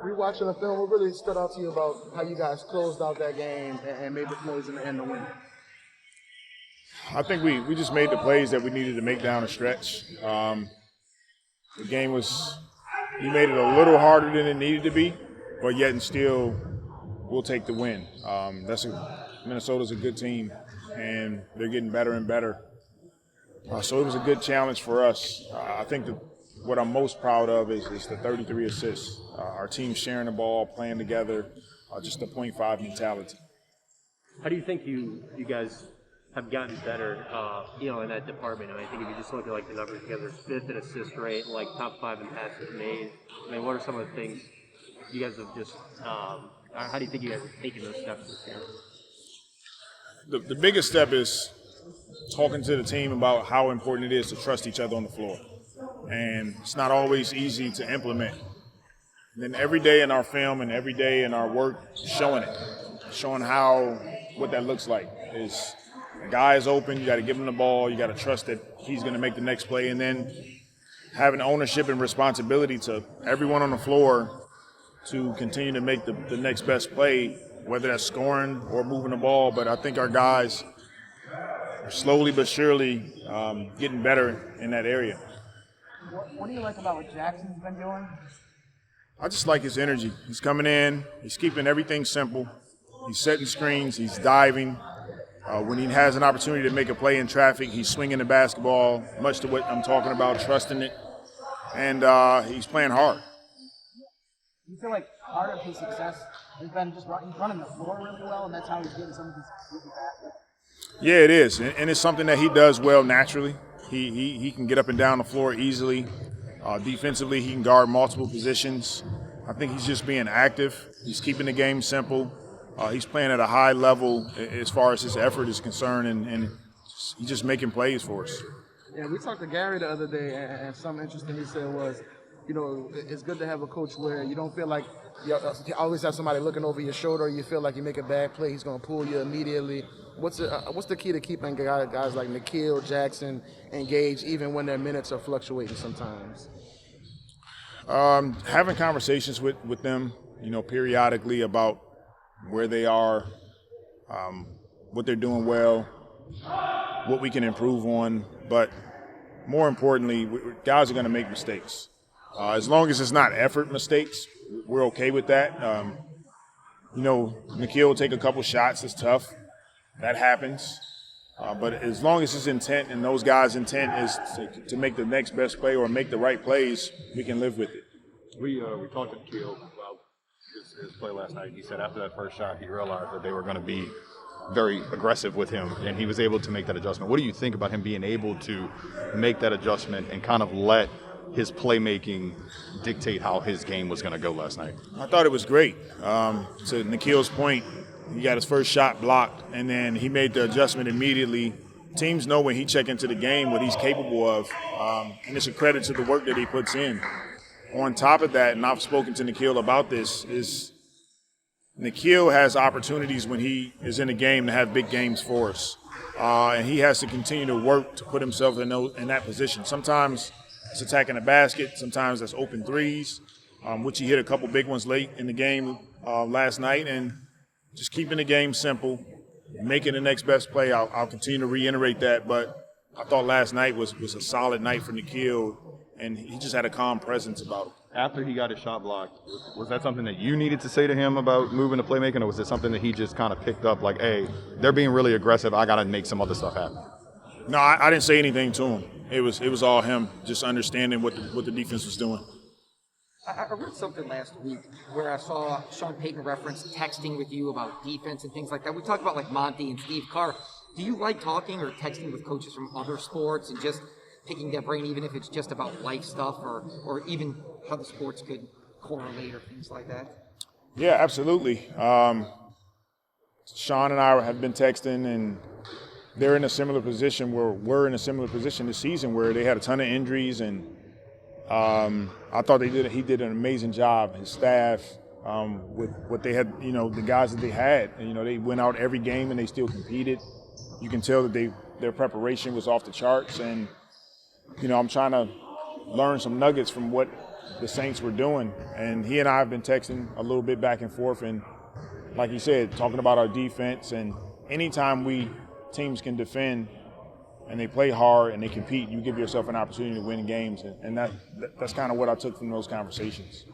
Rewatching the film, what really stood out to you about how you guys closed out that game and made the plays in the end to win? I think we just made the plays that we needed to make down the stretch. The game we made it a little harder than it needed to be, but yet and still we'll take the win. Minnesota's a good team, and they're getting better and better. So it was a good challenge for us. I think that what I'm most proud of is the 33 assists. Our team sharing the ball, playing together, just a .5 mentality. How do you think you guys have gotten better, in that department? I think if you just look at the numbers together, 5th in assist rate, top 5 in passes made. What are some of the things you guys have just? How do you think you guys have taken those steps this year? The biggest step is talking to the team about how important it is to trust each other on the floor. And it's not always easy to implement. And then every day in our film and every day in our work, showing what that looks like. Is the guy is open, you got to give him the ball, you got to trust that he's going to make the next play, and then having ownership and responsibility to everyone on the floor to continue to make the next best play, whether that's scoring or moving the ball. But I think our guys are slowly but surely getting better in that area. What do you like about what Jackson's been doing? I just like his energy. He's coming in, he's keeping everything simple. He's setting screens, he's diving. When he has an opportunity to make a play in traffic, he's swinging the basketball, much to what I'm talking about, trusting it. And he's playing hard. You feel like part of his success has been just running the floor really well, and that's how he's getting some of these baskets? Yeah, it is. And it's something that he does well naturally. He can get up and down the floor easily. Defensively, he can guard multiple positions. I think he's just being active. He's keeping the game simple. He's playing at a high level as far as his effort is concerned, and he's just making plays for us. Yeah, we talked to Gary the other day, and something interesting he said was, it's good to have a coach where you don't feel like you always have somebody looking over your shoulder. You feel like you make a bad play, he's going to pull you immediately. What's the key to keeping guys like Nikhil, Jaxson engaged, even when their minutes are fluctuating sometimes? Having conversations with them, periodically about where they are, what they're doing well, what we can improve on. But more importantly, guys are going to make mistakes. As long as it's not effort mistakes, we're okay with that. Nikhil will take a couple shots. It's tough. That happens. But as long as his intent and those guys' intent is to make the next best play or make the right plays, we can live with it. We talked to Nikhil about his play last night. He said after that first shot, he realized that they were going to be very aggressive with him, and he was able to make that adjustment. What do you think about him being able to make that adjustment and kind of let his playmaking dictate how his game was going to go last night? I thought it was great. To Nikhil's point, he got his first shot blocked, and then he made the adjustment immediately. Teams know when he check into the game what he's capable of, and it's a credit to the work that he puts in. On top of that, and I've spoken to Nikhil about this, is Nikhil has opportunities when he is in a game to have big games for us. And he has to continue to work to put himself in that position. Sometimes it's attacking the basket. Sometimes that's open threes, which he hit a couple big ones late in the game last night. And just keeping the game simple, making the next best play. I'll continue to reiterate that. But I thought last night was a solid night for Nikhil, and he just had a calm presence about it. After he got his shot blocked, was that something that you needed to say to him about moving to playmaking, or was it something that he just kind of picked up like, hey, they're being really aggressive, I got to make some other stuff happen? No, I didn't say anything to him. It was all him, just understanding what the defense was doing. I read something last week where I saw Sean Payton reference texting with you about defense and things like that. We talked about Monty and Steve Kerr. Do you like talking or texting with coaches from other sports and just picking their brain, even if it's just about life stuff or even how the sports could correlate or things like that? Yeah, absolutely. Sean and I have been texting, and they're in a similar position where we're in a similar position this season where they had a ton of injuries, and I thought he did an amazing job, his staff, with what they had, the guys that they had. And, they went out every game and they still competed. You can tell that their preparation was off the charts, and I'm trying to learn some nuggets from what the Saints were doing. And he and I have been texting a little bit back and forth, and like he said, talking about our defense. And anytime teams can defend and they play hard and they compete, you give yourself an opportunity to win games. And that's kind of what I took from those conversations.